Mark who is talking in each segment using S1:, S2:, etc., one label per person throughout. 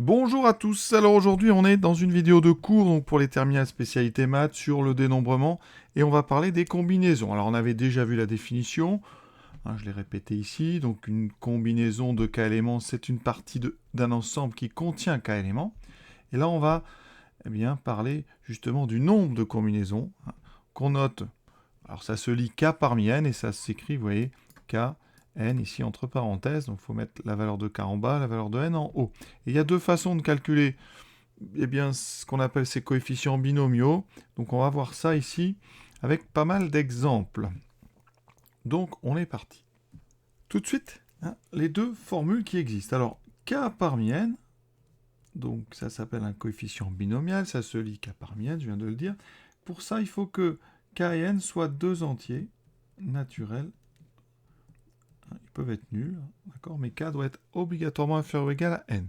S1: Bonjour à tous, alors aujourd'hui on est dans une vidéo de cours donc pour les terminales spécialité maths sur le dénombrement et on va parler des combinaisons. Alors on avait déjà vu la définition, je l'ai répété ici, donc une combinaison de k éléments c'est une partie d'un ensemble qui contient k éléments. Et là on va parler justement du nombre de combinaisons qu'on note. Alors ça se lit k parmi n et ça s'écrit, vous voyez, k n ici entre parenthèses, donc il faut mettre la valeur de k en bas, la valeur de n en haut. Et il y a deux façons de calculer ce qu'on appelle ces coefficients binomiaux. Donc on va voir ça ici avec pas mal d'exemples. Donc on est parti. Tout de suite, les deux formules qui existent. Alors k parmi n, donc ça s'appelle un coefficient binomial, ça se lit k parmi n, je viens de le dire. Pour ça, il faut que k et n soient deux entiers naturels. Ils peuvent être nuls, d'accord, mais k doit être obligatoirement inférieur ou égal à n.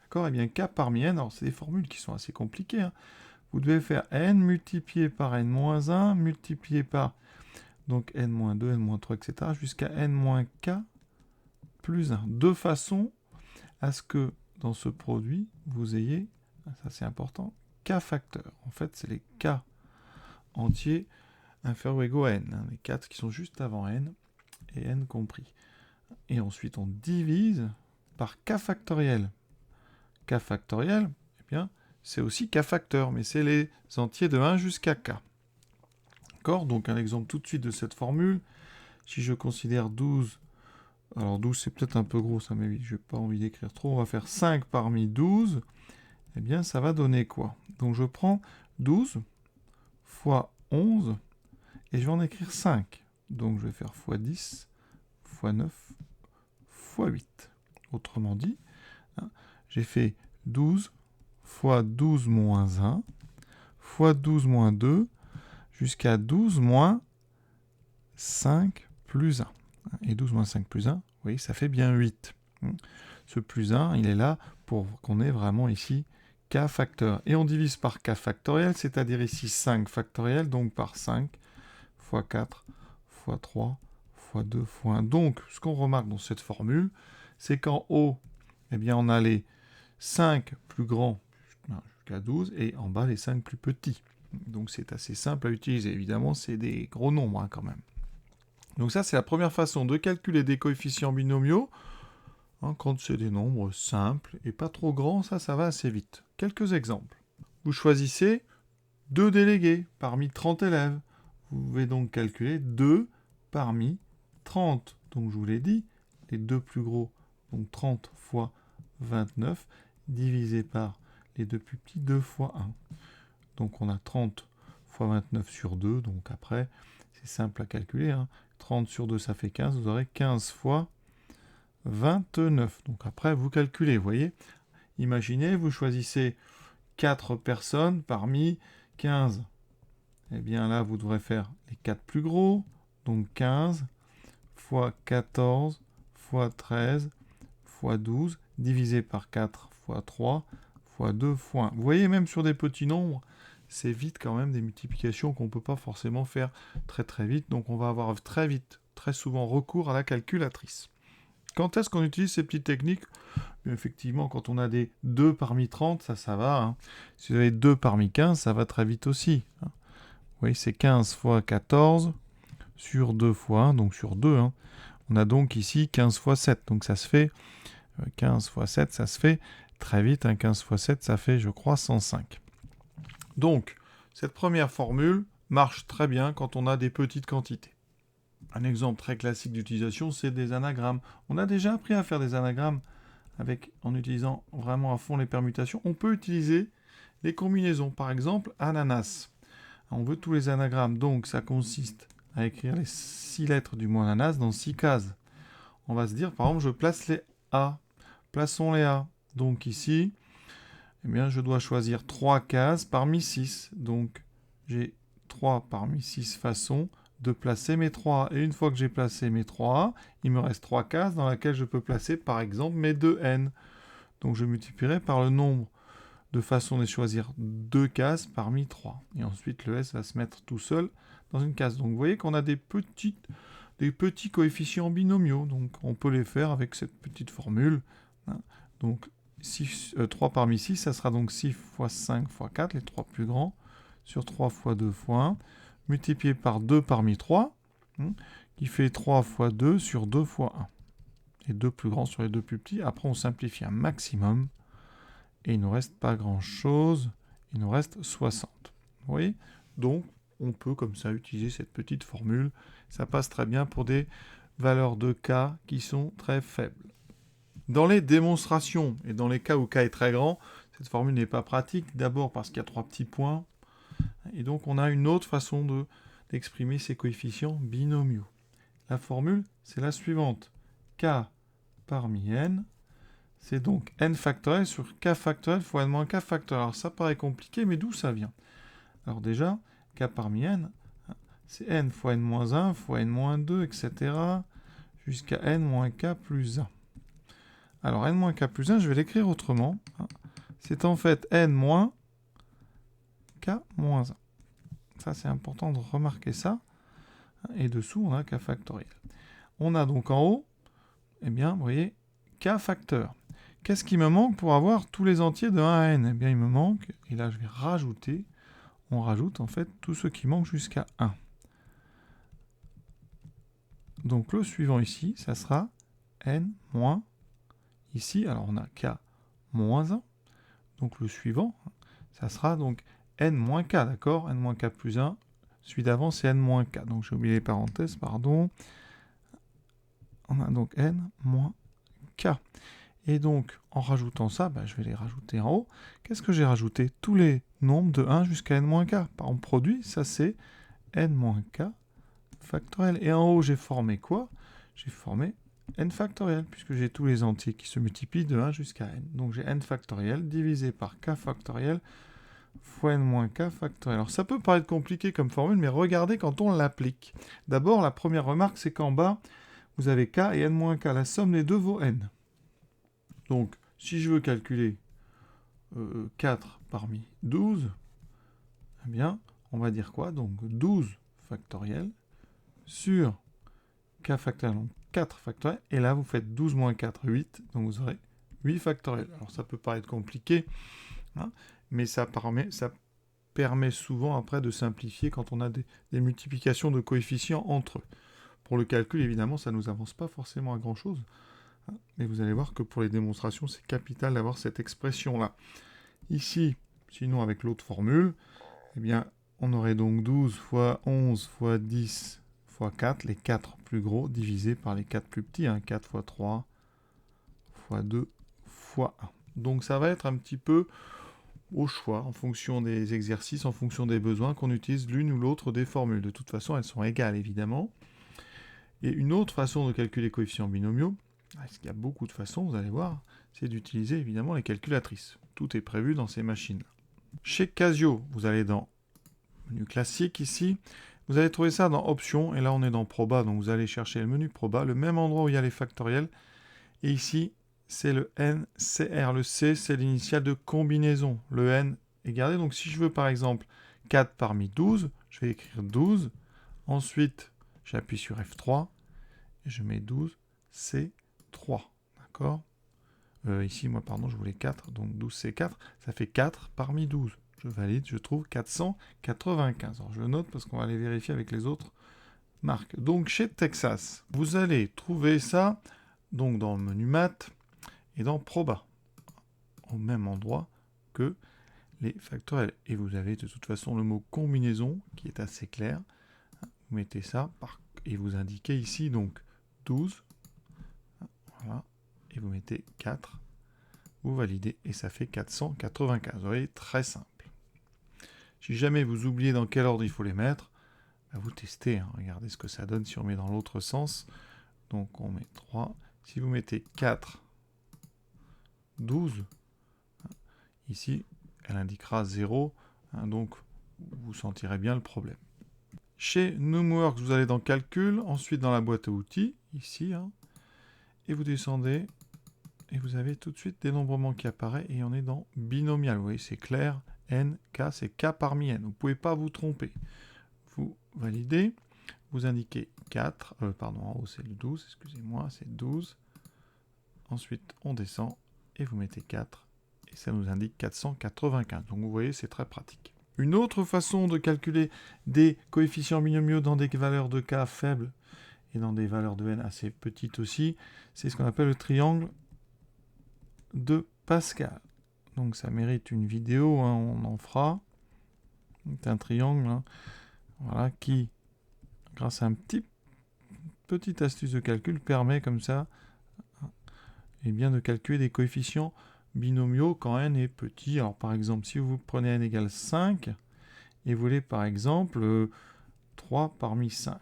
S1: D'accord. Eh bien, k parmi n, alors c'est des formules qui sont assez compliquées. Vous devez faire n multiplié par n-1, multiplié par donc n-2, n-3, etc., jusqu'à n-k plus 1. De façon à ce que dans ce produit, vous ayez, ça c'est important, k facteurs. En fait, c'est les k entiers inférieurs ou égaux à n, les 4 qui sont juste avant n, et n compris. Et ensuite, on divise par k factoriel. K factoriel, eh bien, c'est aussi k facteur, mais c'est les entiers de 1 jusqu'à k. D'accord. Donc un exemple tout de suite de cette formule. Si je considère 12, alors 12 c'est peut-être un peu gros, ça m'évite, je n'ai pas envie d'écrire trop, on va faire 5 parmi 12, eh bien ça va donner quoi? Donc je prends 12 fois 11, et je vais en écrire 5. Donc je vais faire fois 10, fois 9, fois 8. Autrement dit, j'ai fait 12 fois 12 moins 1, fois 12 moins 2, jusqu'à 12 moins 5 plus 1. Et 12 moins 5 plus 1, vous voyez, ça fait bien 8. Ce plus 1, il est là pour qu'on ait vraiment ici k facteur. Et on divise par k factoriel, c'est-à-dire ici 5 factoriel, donc par 5 fois 4 fois 3 fois 2 fois 1. Donc, ce qu'on remarque dans cette formule, c'est qu'en haut, eh bien, on a les 5 plus grands jusqu'à 12 et en bas les 5 plus petits. Donc c'est assez simple à utiliser. Évidemment, c'est des gros nombres quand même. Donc ça, c'est la première façon de calculer des coefficients binomiaux. Quand c'est des nombres simples et pas trop grands, ça va assez vite. Quelques exemples. Vous choisissez 2 délégués parmi 30 élèves. Vous pouvez donc calculer 2 parmi 30. Donc je vous l'ai dit, les deux plus gros, donc 30 fois 29, divisé par les deux plus petits, 2 fois 1. Donc on a 30 fois 29 sur 2, donc après, c'est simple à calculer. 30 sur 2, ça fait 15, vous aurez 15 fois 29. Donc après, vous calculez, vous voyez. Imaginez, vous choisissez 4 personnes parmi 15. Eh bien là, vous devrez faire les 4 plus gros, donc 15 fois 14 fois 13 fois 12, divisé par 4 fois 3 fois 2 fois 1. Vous voyez, même sur des petits nombres, c'est vite quand même des multiplications qu'on ne peut pas forcément faire très très vite. Donc on va avoir très vite, très souvent recours à la calculatrice. Quand est-ce qu'on utilise ces petites techniques? Effectivement, quand on a des 2 parmi 30, ça va. Si vous avez 2 parmi 15, ça va très vite aussi. Vous voyez, c'est 15 fois 14 sur 2 fois 1, donc sur 2. On a donc ici 15 fois 7. Donc ça se fait, 15 fois 7, ça se fait très vite. 15 fois 7, ça fait, je crois, 105. Donc, cette première formule marche très bien quand on a des petites quantités. Un exemple très classique d'utilisation, c'est des anagrammes. On a déjà appris à faire des anagrammes en utilisant vraiment à fond les permutations. On peut utiliser les combinaisons. Par exemple, ananas. On veut tous les anagrammes, donc ça consiste à écrire les 6 lettres du mot ananas dans 6 cases. On va se dire, par exemple, je place les A. Plaçons les A. Donc ici, eh bien, je dois choisir 3 cases parmi 6. Donc, j'ai 3 parmi 6 façons de placer mes 3. Et une fois que j'ai placé mes 3, il me reste 3 cases dans lesquelles je peux placer, par exemple, mes 2n. Donc, je multiplierai par le nombre de façons de choisir 2 cases parmi 3. Et ensuite, le s va se mettre tout seul dans une case. Donc, vous voyez qu'on a des petits coefficients binomiaux. Donc, on peut les faire avec cette petite formule. Donc, 3 parmi 6, ça sera donc 6 fois 5 fois 4, les 3 plus grands, sur 3 fois 2 fois 1, multiplié par 2 parmi 3, qui fait 3 fois 2 sur 2 fois 1. Les deux plus grands sur les deux plus petits. Après, on simplifie un maximum. Et il ne nous reste pas grand-chose. Il nous reste 60. Vous voyez? Donc, on peut comme ça utiliser cette petite formule. Ça passe très bien pour des valeurs de k qui sont très faibles. Dans les démonstrations et dans les cas où k est très grand, cette formule n'est pas pratique. D'abord parce qu'il y a 3 petits points. Et donc, on a une autre façon d'exprimer ces coefficients binomiaux. La formule, c'est la suivante. K parmi n, c'est donc n factoriel sur k factoriel fois n moins k factoriel. Alors ça paraît compliqué, mais d'où ça vient? Alors déjà, k parmi n, c'est n fois n moins 1 fois n moins 2, etc. jusqu'à n moins k plus 1. Alors n moins k plus 1, je vais l'écrire autrement. C'est en fait n moins k moins 1. Ça, c'est important de remarquer ça. Et dessous, on a k factoriel. On a donc en haut, eh bien, vous voyez, k facteur. Qu'est-ce qui me manque pour avoir tous les entiers de 1 à n? Eh bien, il me manque, et là, je vais rajouter. On rajoute, en fait, tous ceux qui manquent jusqu'à 1. Donc, le suivant ici, ça sera n moins, ici, alors on a k moins 1. Donc, le suivant, ça sera donc n moins k, d'accord? N moins k plus 1. Celui d'avant, c'est n moins k. Donc, j'ai oublié les parenthèses, pardon. On a donc n moins k. Et donc, en rajoutant ça, je vais les rajouter en haut. Qu'est-ce que j'ai rajouté? Tous les nombres de 1 jusqu'à n-k. Par exemple, produit, ça c'est n-k factoriel. Et en haut, j'ai formé quoi? J'ai formé n factoriel, puisque j'ai tous les entiers qui se multiplient de 1 jusqu'à n. Donc j'ai n factoriel divisé par k factoriel fois n-k factoriel. Alors ça peut paraître compliqué comme formule, mais regardez quand on l'applique. D'abord, la première remarque, c'est qu'en bas, vous avez k et n-k. La somme des deux vaut n. Donc, si je veux calculer 4 parmi 12, eh bien, on va dire quoi? Donc, 12 factoriel sur k factoriel, donc 4 factoriel. Et là, vous faites 12 moins 4, 8. Donc, vous aurez 8 factoriel. Alors, ça peut paraître compliqué, hein, mais ça permet souvent, après, de simplifier quand on a des multiplications de coefficients entre eux. Pour le calcul, évidemment, ça ne nous avance pas forcément à grand-chose. Mais vous allez voir que pour les démonstrations, c'est capital d'avoir cette expression-là. Ici, sinon avec l'autre formule, eh bien, on aurait donc 12 fois 11 fois 10 fois 4, les 4 plus gros, divisés par les 4 plus petits, 4 fois 3 fois 2 fois 1. Donc ça va être un petit peu au choix, en fonction des exercices, en fonction des besoins, qu'on utilise l'une ou l'autre des formules. De toute façon, elles sont égales, évidemment. Et une autre façon de calculer les coefficients binomiaux, parce qu'il y a beaucoup de façons, vous allez voir, c'est d'utiliser évidemment les calculatrices. Tout est prévu dans ces machines. Chez Casio, vous allez dans menu classique ici, vous allez trouver ça dans Options, et là on est dans Proba, donc vous allez chercher le menu Proba, le même endroit où il y a les factoriels, et ici c'est le NCR, le C c'est l'initiale de combinaison, le N est gardé, donc si je veux par exemple 4 parmi 12, je vais écrire 12, ensuite j'appuie sur F3, et je mets 12, C 3, d'accord? Ici, moi, pardon, je voulais 4, donc 12, c'est 4, ça fait 4 parmi 12. Je valide, je trouve 495. Alors, je le note parce qu'on va aller vérifier avec les autres marques. Donc, chez Texas, vous allez trouver ça donc dans le menu Math et dans Proba, au même endroit que les factoriels. Et vous avez de toute façon le mot combinaison qui est assez clair. Vous mettez ça et vous indiquez ici donc 12. Voilà. Et vous mettez 4, vous validez, et ça fait 495. Vous voyez, très simple. Si jamais vous oubliez dans quel ordre il faut les mettre, vous testez, regardez ce que ça donne si on met dans l'autre sens. Donc on met 3. Si vous mettez 4, 12, ici, elle indiquera 0, donc vous sentirez bien le problème. Chez Numworks, vous allez dans Calcul, ensuite dans la boîte à outils, ici, et vous descendez, et vous avez tout de suite dénombrement qui apparaît, et on est dans binomial. Vous voyez, c'est clair, n, k, c'est k parmi n. Vous ne pouvez pas vous tromper. Vous validez, vous indiquez 4, en haut c'est le 12, excusez-moi, c'est 12. Ensuite, on descend, et vous mettez 4, et ça nous indique 495. Donc vous voyez, c'est très pratique. Une autre façon de calculer des coefficients binomiaux dans des valeurs de k faibles et dans des valeurs de n assez petites aussi, c'est ce qu'on appelle le triangle de Pascal. Donc ça mérite une vidéo, hein, on en fera. C'est un triangle, hein, voilà, qui, grâce à un petite astuce de calcul, permet comme ça bien, de calculer des coefficients binomiaux quand n est petit. Alors par exemple, si vous prenez n égale 5, et vous voulez par exemple 3 parmi 5,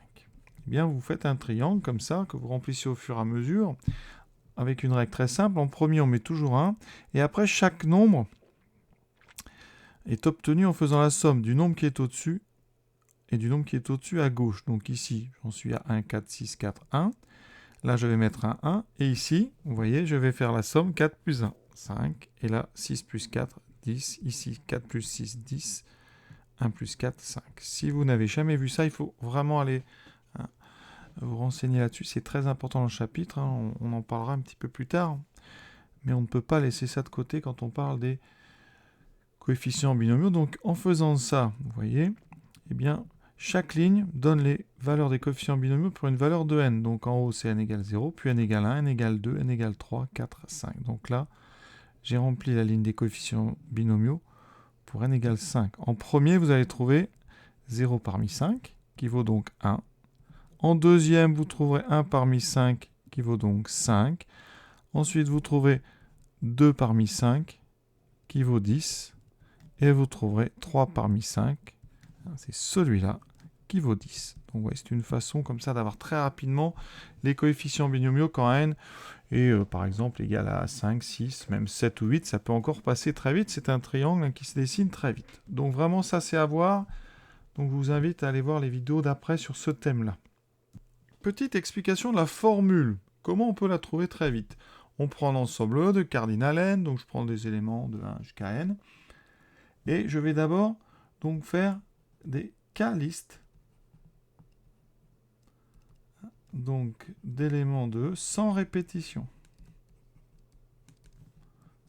S1: eh bien vous faites un triangle comme ça, que vous remplissez au fur et à mesure, avec une règle très simple. En premier, on met toujours 1, et après, chaque nombre est obtenu en faisant la somme du nombre qui est au-dessus et du nombre qui est au-dessus à gauche. Donc ici, j'en suis à 1, 4, 6, 4, 1. Là, je vais mettre un 1. Et ici, vous voyez, je vais faire la somme 4 plus 1, 5. Et là, 6 plus 4, 10. Ici, 4 plus 6, 10. 1 plus 4, 5. Si vous n'avez jamais vu ça, il faut vraiment aller vous renseigner là-dessus. C'est très important dans le chapitre. Hein. On en parlera un petit peu plus tard. Mais on ne peut pas laisser ça de côté quand on parle des coefficients binomiaux. Donc, en faisant ça, vous voyez, eh bien, chaque ligne donne les valeurs des coefficients binomiaux pour une valeur de n. Donc en haut, c'est n égale 0, puis n égale 1, n égale 2, n égale 3, 4, 5. Donc là, j'ai rempli la ligne des coefficients binomiaux pour n égale 5. En premier, vous allez trouver 0 parmi 5, qui vaut donc 1. En deuxième, vous trouverez 1 parmi 5, qui vaut donc 5. Ensuite, vous trouverez 2 parmi 5, qui vaut 10. Et vous trouverez 3 parmi 5, c'est celui-là, qui vaut 10. Donc ouais, c'est une façon comme ça d'avoir très rapidement les coefficients binomiaux quand n est par exemple égal à 5, 6, même 7 ou 8, ça peut encore passer très vite. C'est un triangle qui se dessine très vite. Donc vraiment ça c'est à voir. Donc je vous invite à aller voir les vidéos d'après sur ce thème-là. Petite explication de la formule. Comment on peut la trouver très vite? On prend un ensemble de cardinal n, donc je prends des éléments de 1 jusqu'à n. Et je vais d'abord donc faire des k-listes, donc d'éléments de sans répétition.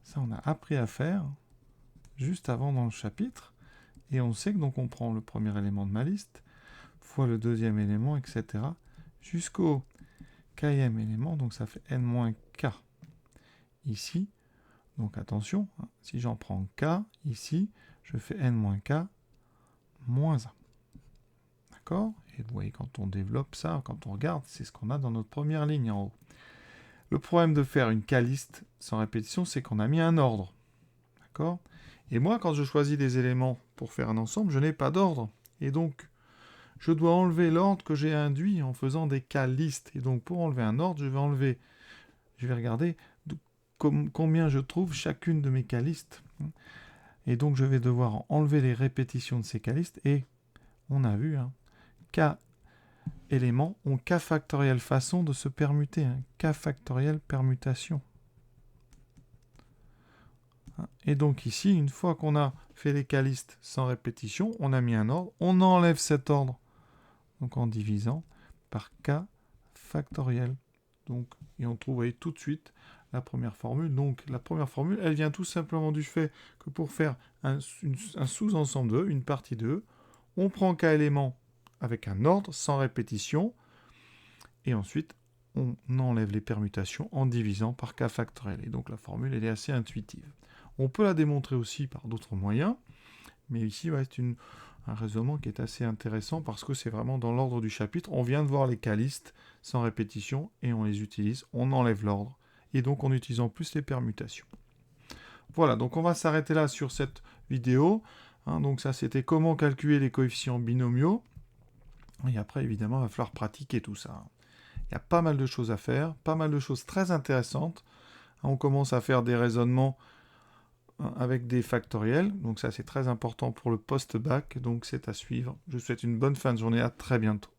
S1: Ça, on a appris à faire juste avant dans le chapitre. Et on sait que donc on prend le premier élément de ma liste, fois le deuxième élément, etc. jusqu'au kème élément, donc ça fait n-k ici. Donc attention, hein, si j'en prends k ici, je fais n-k moins 1. D'accord? Et vous voyez, quand on développe ça, quand on regarde, c'est ce qu'on a dans notre première ligne en haut. Le problème de faire une k-liste sans répétition, c'est qu'on a mis un ordre. D'accord? Et moi, quand je choisis des éléments pour faire un ensemble, je n'ai pas d'ordre. Et donc, je dois enlever l'ordre que j'ai induit en faisant des k-listes. Et donc, pour enlever un ordre, je vais regarder combien je trouve chacune de mes k-listes. Et donc, je vais devoir enlever les répétitions de ces k-listes. Et on a vu, hein, k éléments ont k factoriel façon de se permuter. Hein, k factoriel permutation. Et donc ici, une fois qu'on a fait les k-listes sans répétition, on a mis un ordre. On enlève cet ordre donc en divisant par k factoriel. Donc, et on trouve, vous voyez, tout de suite la première formule. Donc la première formule, elle vient tout simplement du fait que pour faire un sous-ensemble de E, une partie de E, on prend k éléments avec un ordre sans répétition, et ensuite on enlève les permutations en divisant par k factoriel. Et donc la formule, elle est assez intuitive. On peut la démontrer aussi par d'autres moyens, mais ici, ouais, c'est un raisonnement qui est assez intéressant parce que c'est vraiment dans l'ordre du chapitre. On vient de voir les k-listes sans répétition et on les utilise, on enlève l'ordre, et donc en utilisant plus les permutations. Voilà, donc on va s'arrêter là sur cette vidéo. Hein, donc ça, c'était comment calculer les coefficients binomiaux. Et après, évidemment, il va falloir pratiquer tout ça. Il y a pas mal de choses à faire, pas mal de choses très intéressantes. On commence à faire des raisonnements avec des factoriels. Donc ça, c'est très important pour le post-bac. Donc c'est à suivre. Je vous souhaite une bonne fin de journée. À très bientôt.